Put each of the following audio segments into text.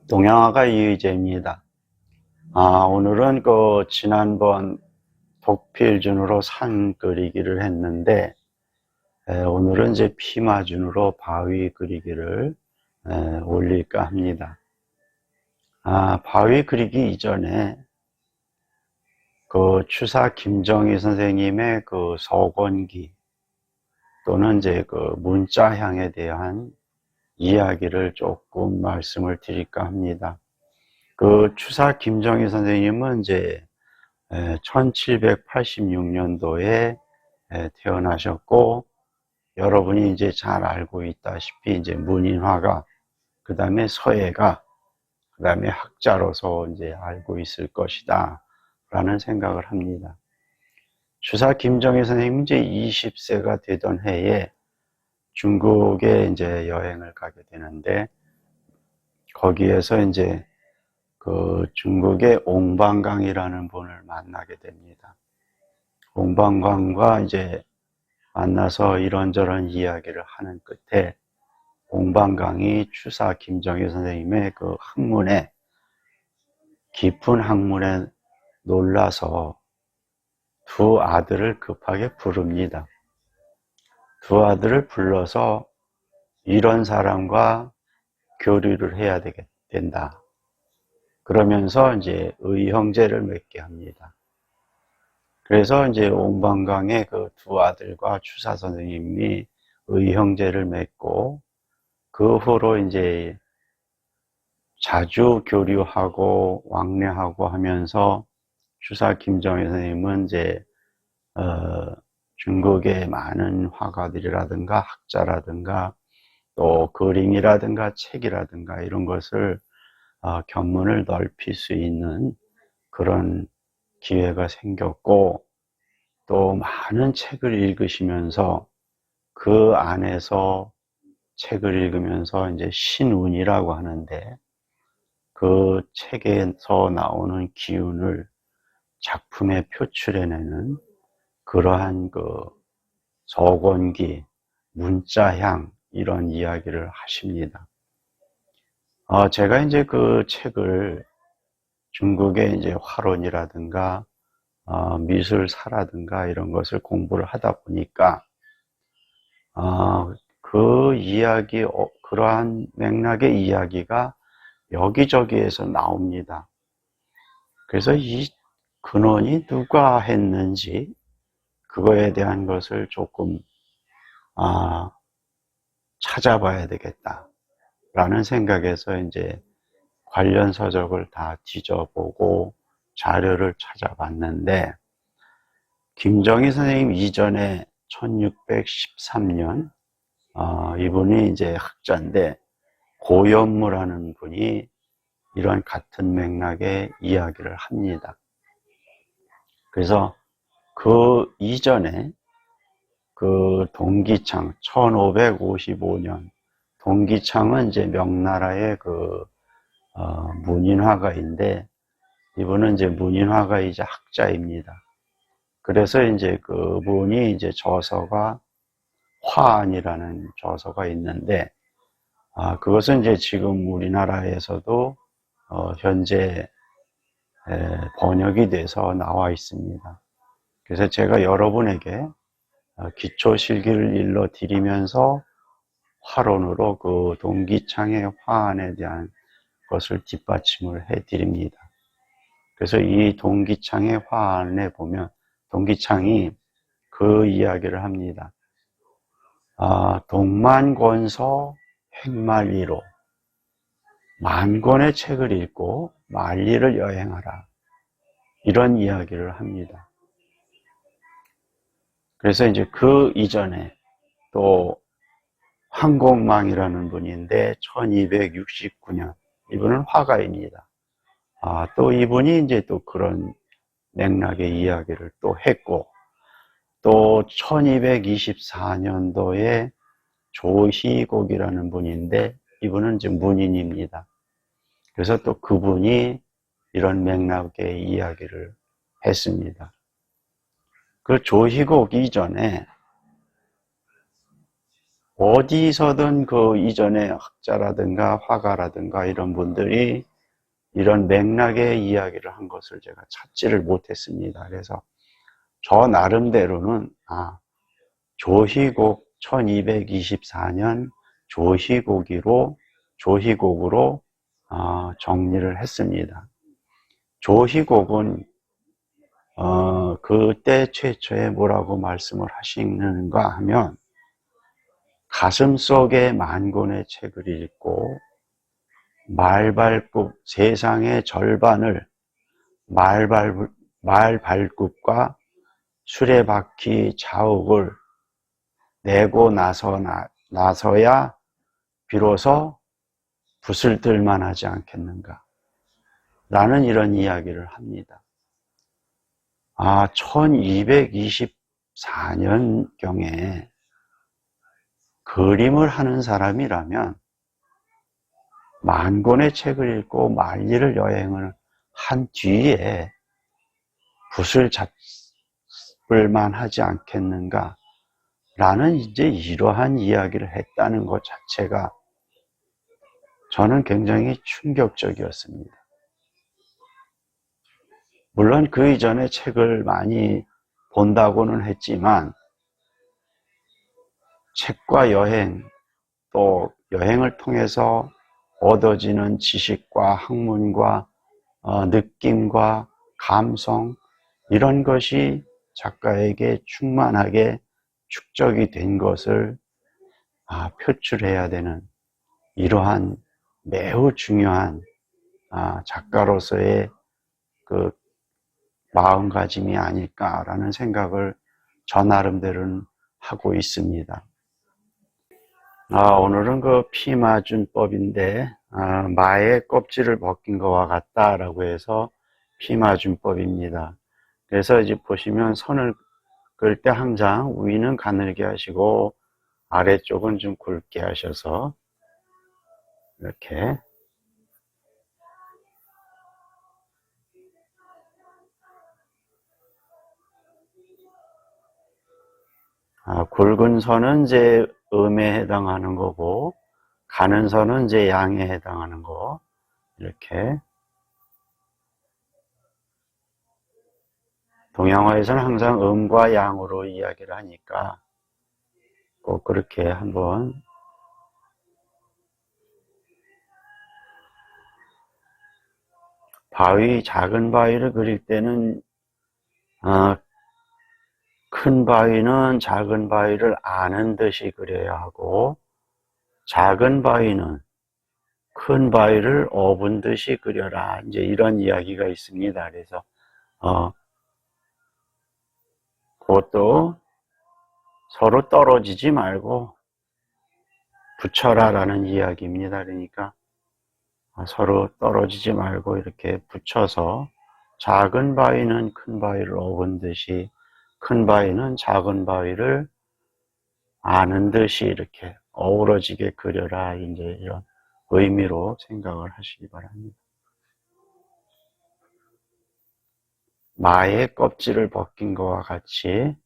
동양화가 이의재입니다. 오늘은 지난번 독필준으로 산 그리기를 했는데, 오늘은 이제 피마준으로 바위 그리기를 올릴까 합니다. 바위 그리기 이전에 추사 김정희 선생님의 서권기 또는 이제 문자향에 대한 이야기를 조금 말씀을 드릴까 합니다. 추사 김정희 선생님은 이제 1786년도에 태어나셨고, 여러분이 이제 잘 알고 있다시피 이제 문인화가, 그 다음에 서예가, 그 다음에 학자로서 이제 알고 있을 것이다 라는 생각을 합니다. 추사 김정희 선생님이 이제 20세가 되던 해에 중국에 이제 여행을 가게 되는데, 거기에서 이제 중국의 옹방강이라는 분을 만나게 됩니다. 옹방강과 이제 만나서 이런저런 이야기를 하는 끝에 옹방강이 추사 김정희 선생님의 깊은 학문에 놀라서 두 아들을 급하게 부릅니다. 두 아들을 불러서 이런 사람과 교류를 해야 된다. 그러면서 이제 의형제를 맺게 합니다. 그래서 이제 옹방강의 두 아들과 추사 선생님이 의형제를 맺고, 그 후로 이제 자주 교류하고 왕래하고 하면서 추사 김정희 선생님은 이제 중국의 많은 화가들이라든가 학자라든가 또 그림이라든가 책이라든가 이런 것을 견문을 넓힐 수 있는 그런 기회가 생겼고, 또 많은 책을 읽으시면서 그 안에서 책을 읽으면서 이제 신운이라고 하는데, 그 책에서 나오는 기운을 작품에 표출해내는 그러한 서권기, 문자향 이런 이야기를 하십니다. 제가 이제 그 책을 중국의 이제 화론이라든가 미술사라든가 이런 것을 공부를 하다 보니까 그 이야기, 그러한 맥락의 이야기가 여기저기에서 나옵니다. 그래서 이 근원이 누가 했는지 그거에 대한 것을 조금 찾아봐야 되겠다라는 생각에서 이제 관련 서적을 다 뒤져보고 자료를 찾아봤는데, 김정희 선생님 이전에 1613년 이분이 이제 학자인데, 고연무라는 분이 이런 같은 맥락의 이야기를 합니다. 그래서 그 이전에 동기창 1555년, 동기창은 이제 명나라의 문인화가인데, 이분은 이제 문인화가이자 학자입니다. 그래서 이제 그분이 이제 저서가 화안이라는 저서가 있는데, 그것은 이제 지금 우리나라에서도 현재 번역이 돼서 나와 있습니다. 그래서 제가 여러분에게 기초 실기를 일러 드리면서 화론으로 동기창의 화안에 대한 것을 뒷받침을 해 드립니다. 그래서 이 동기창의 화안에 보면 동기창이 그 이야기를 합니다. 동만권서 행만리로, 만권의 책을 읽고 만리를 여행하라, 이런 이야기를 합니다. 그래서 이제 그 이전에 또 황공망이라는 분인데 1269년, 이분은 화가입니다. 또 이분이 이제 또 그런 맥락의 이야기를 또 했고, 또 1224년도에 조희곡이라는 분인데, 이분은 이제 문인입니다. 그래서 또 그분이 이런 맥락의 이야기를 했습니다. 그 조희곡 이전에 어디서든 그 이전에 학자라든가 화가라든가 이런 분들이 이런 맥락의 이야기를 한 것을 제가 찾지를 못했습니다. 그래서 저 나름대로는 조희곡 1224년 조희곡으로 정리를 했습니다. 조희곡은 그때 최초에 뭐라고 말씀을 하시는가 하면 가슴속에 만 권의 책을 읽고 말발굽 세상의 절반을 말발굽과 수레바퀴 자욱을 내고 나서야 비로소 붓을 들만 하지 않겠는가 라는 이런 이야기를 합니다. 1224년경에 그림을 하는 사람이라면 만 권의 책을 읽고 만리를 여행을 한 뒤에 붓을 잡을만 하지 않겠는가 라는 이제 이러한 이야기를 했다는 것 자체가 저는 굉장히 충격적이었습니다. 물론 그 이전에 책을 많이 본다고는 했지만 책과 여행, 또 여행을 통해서 얻어지는 지식과 학문과 느낌과 감성 이런 것이 작가에게 충만하게 축적이 된 것을 표출해야 되는 이러한 매우 중요한 작가로서의 그 마음가짐이 아닐까라는 생각을 저 나름대로는 하고 있습니다. 오늘은 그 피마준법인데 마의 껍질을 벗긴 것과 같다라고 해서 피마준법입니다. 그래서 이제 보시면 선을 그을 때 항상 위는 가늘게 하시고 아래쪽은 좀 굵게 하셔서 이렇게 굵은 선은 이제 음에 해당하는 거고 가는 선은 이제 양에 해당하는 거 이렇게 동양화에서는 항상 음과 양으로 이야기를 하니까 꼭 그렇게 한번 작은 바위를 그릴 때는 큰 바위는 작은 바위를 아는 듯이 그려야 하고 작은 바위는 큰 바위를 업은 듯이 그려라. 이제 이런 이야기가 있습니다. 그래서 그것도 서로 떨어지지 말고 붙여라라는 이야기입니다. 그러니까 서로 떨어지지 말고 이렇게 붙여서 작은 바위는 큰 바위를 업은 듯이 큰 바위는 작은 바위를 아는 듯이 이렇게 어우러지게 그려라. 이제 이런 의미로 생각을 하시기 바랍니다. 마의 껍질을 벗긴 것과 같이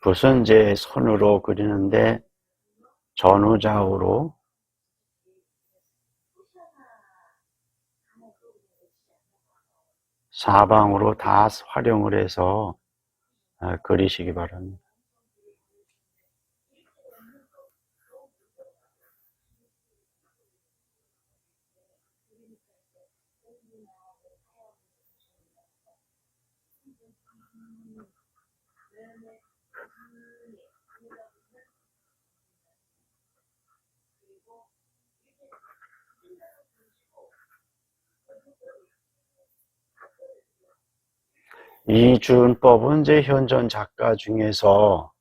붓은 이제 손으로 그리는데 전후좌우로 사방으로 다 활용을 해서 그리시기 바랍니다. 이준법은 이제 현존 작가 중에서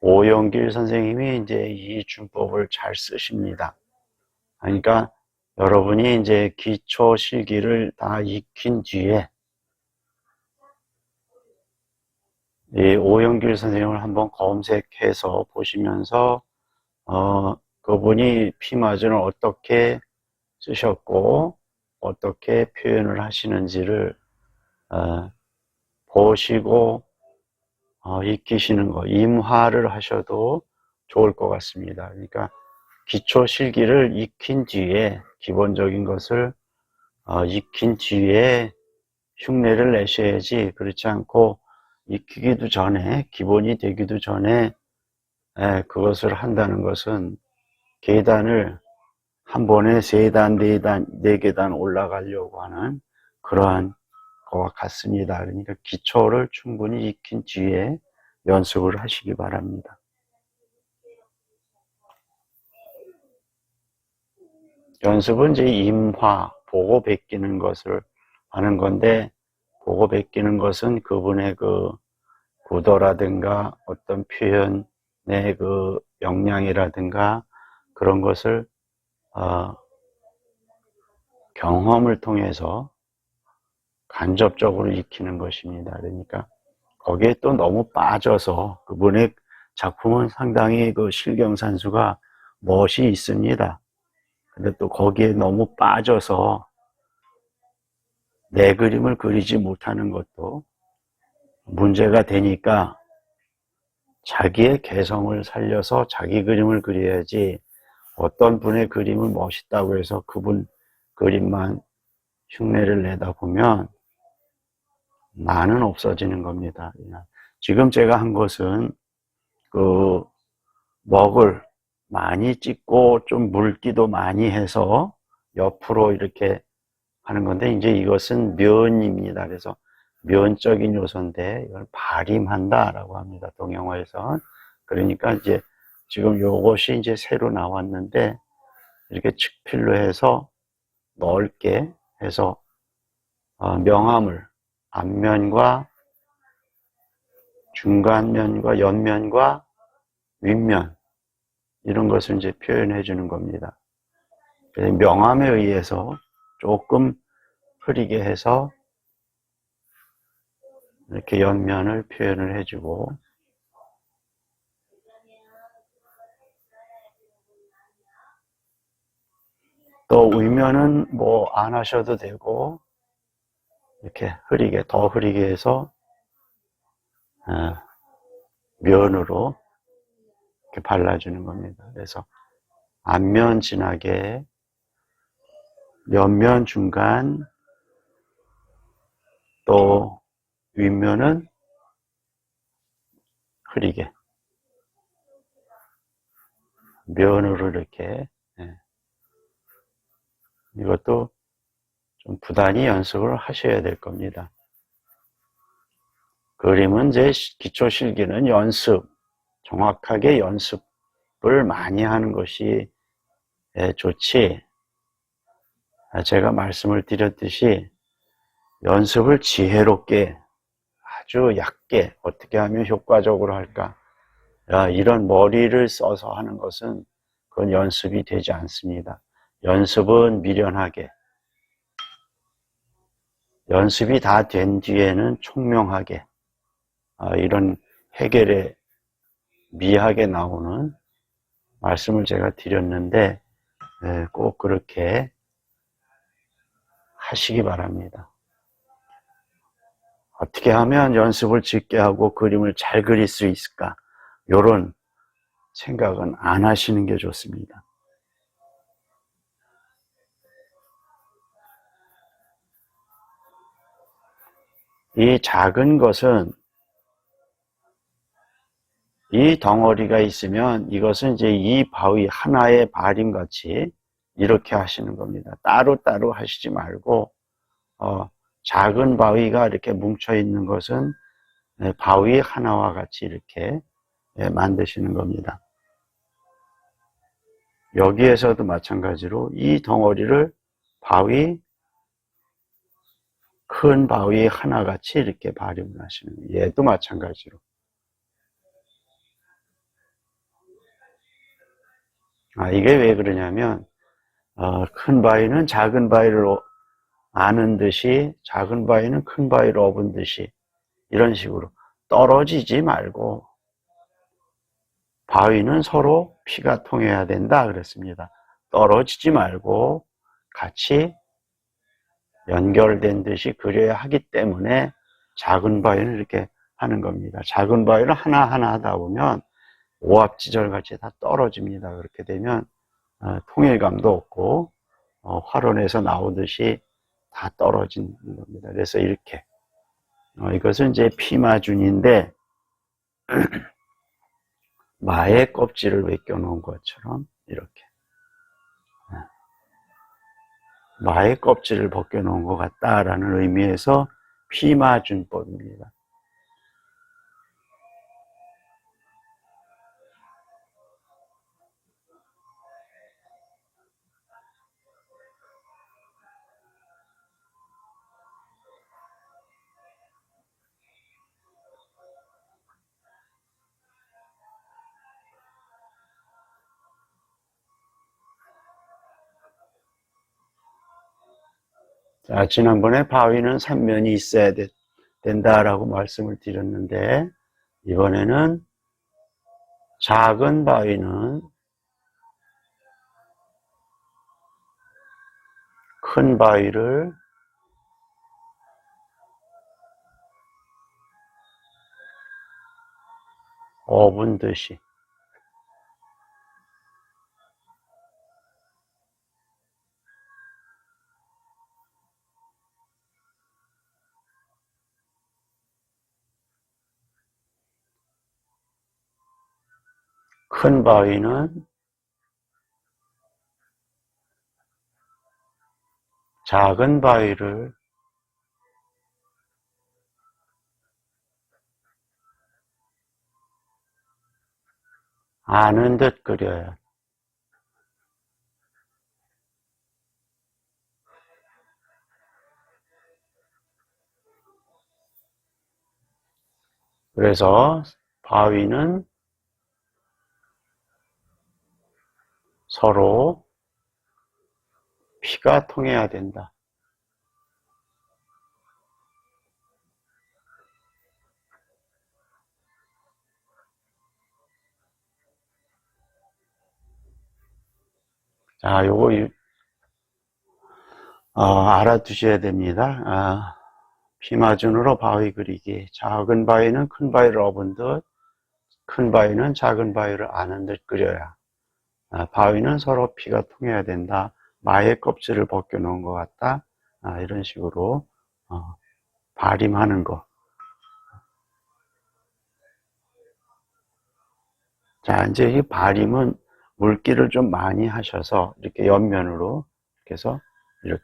오영길 선생님이 이제 이준법을 잘 쓰십니다. 그러니까 여러분이 이제 기초 실기를 다 익힌 뒤에 이 오영길 선생님을 한번 검색해서 보시면서 그분이 피마전을 어떻게 쓰셨고 어떻게 표현을 하시는지를 보시고 익히시는 거, 임화를 하셔도 좋을 것 같습니다. 그러니까 기초 실기를 익힌 뒤에 기본적인 것을 익힌 뒤에 흉내를 내셔야지, 그렇지 않고 익히기도 전에, 기본이 되기도 전에 그것을 한다는 것은 계단을 한 번에 3단, 4단, 4계단 올라가려고 하는 그러한 것과 같습니다. 그러니까 기초를 충분히 익힌 뒤에 연습을 하시기 바랍니다. 연습은 이제 임화, 보고 베끼는 것을 하는 건데, 보고 베끼는 것은 그분의 그 구도라든가 어떤 표현의 그 역량이라든가 그런 것을 경험을 통해서 간접적으로 익히는 것입니다. 그러니까 거기에 또 너무 빠져서, 그분의 작품은 상당히 그 실경산수가 멋이 있습니다. 근데 또 거기에 너무 빠져서 내 그림을 그리지 못하는 것도 문제가 되니까 자기의 개성을 살려서 자기 그림을 그려야지, 어떤 분의 그림을 멋있다고 해서 그분 그림만 흉내를 내다 보면 나는 없어지는 겁니다. 지금 제가 한 것은 그 먹을 많이 찍고 좀 물기도 많이 해서 옆으로 이렇게 하는 건데, 이제 이것은 면입니다. 그래서 면적인 요소인데 이걸 발임한다라고 합니다. 동영어에서. 그러니까 이제 지금 요것이 이제 새로 나왔는데, 이렇게 측필로 해서 넓게 해서 명암을 앞면과 중간면과 옆면과 윗면, 이런 것을 이제 표현해 주는 겁니다. 명암에 의해서 조금 흐리게 해서 이렇게 옆면을 표현을 해주고, 또 윗면은 뭐 안 하셔도 되고, 이렇게 흐리게, 더 흐리게 해서 면으로 이렇게 발라주는 겁니다. 그래서 앞면 진하게, 옆면 중간, 또 윗면은 흐리게 면으로 이렇게. 이것도 좀 부단히 연습을 하셔야 될 겁니다. 그림은 이제 기초 실기는 연습, 정확하게 연습을 많이 하는 것이 좋지, 제가 말씀을 드렸듯이 연습을 지혜롭게 아주 얕게 어떻게 하면 효과적으로 할까, 이런 머리를 써서 하는 것은 그건 연습이 되지 않습니다. 연습은 미련하게, 연습이 다 된 뒤에는 총명하게, 이런 해결에 미하게 나오는 말씀을 제가 드렸는데, 꼭 그렇게 하시기 바랍니다. 어떻게 하면 연습을 짙게 하고 그림을 잘 그릴 수 있을까, 이런 생각은 안 하시는 게 좋습니다. 이 작은 것은, 이 덩어리가 있으면 이것은 이제 이 바위 하나의 발임같이 이렇게 하시는 겁니다. 따로따로 하시지 말고 작은 바위가 이렇게 뭉쳐 있는 것은 바위 하나와 같이 이렇게 만드시는 겁니다. 여기에서도 마찬가지로 이 덩어리를 큰 바위 하나같이 이렇게 발음을 하시는 거예요. 얘도 마찬가지로. 이게 왜 그러냐면, 큰 바위는 작은 바위를 아는 듯이, 작은 바위는 큰 바위를 업은 듯이, 이런 식으로 떨어지지 말고 바위는 서로 피가 통해야 된다 그랬습니다. 떨어지지 말고 같이 연결된 듯이 그려야 하기 때문에 작은 바위는 이렇게 하는 겁니다. 작은 바위를 하나하나 하다 보면 오합지절 같이 다 떨어집니다. 그렇게 되면 통일감도 없고 활원에서 나오듯이 다 떨어지는 겁니다. 그래서 이렇게 이것은 이제 피마준인데 마의 껍질을 벗겨놓은 것처럼 이렇게 마의 껍질을 벗겨놓은 것 같다라는 의미에서 피마준법입니다. 자, 지난번에 바위는 3면이 있어야 된다라고 말씀을 드렸는데 이번에는 작은 바위는 큰 바위를 업은 듯이 큰 바위는 작은 바위를 아는 듯 그려야. 그래서 바위는 서로 피가 통해야 된다. 자, 요거 알아두셔야 됩니다. 피마준으로 바위 그리기. 작은 바위는 큰 바위를 업은 듯, 큰 바위는 작은 바위를 아는 듯 그려야. 바위는 서로 피가 통해야 된다. 마의 껍질을 벗겨놓은 것 같다. 이런 식으로 발임하는 거. 자, 이제 이 발임은 물기를 좀 많이 하셔서 이렇게 옆면으로 이렇게 해서 이렇게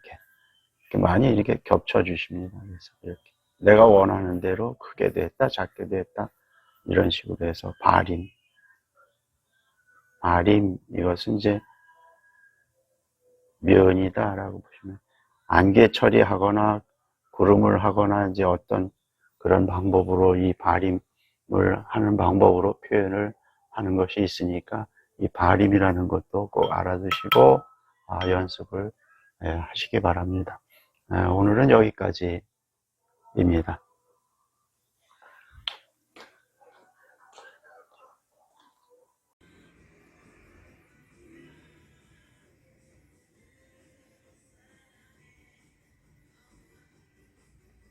많이 이렇게 겹쳐 주십니다. 그래서 이렇게 내가 원하는 대로 크게 됐다, 작게 됐다 이런 식으로 해서 발임. 이것은 이제 면이다라고 보시면 안개 처리하거나 구름을 하거나 이제 어떤 그런 방법으로 이 발임을 하는 방법으로 표현을 하는 것이 있으니까 이 발임이라는 것도 꼭 알아두시고 연습을 하시기 바랍니다. 오늘은 여기까지입니다.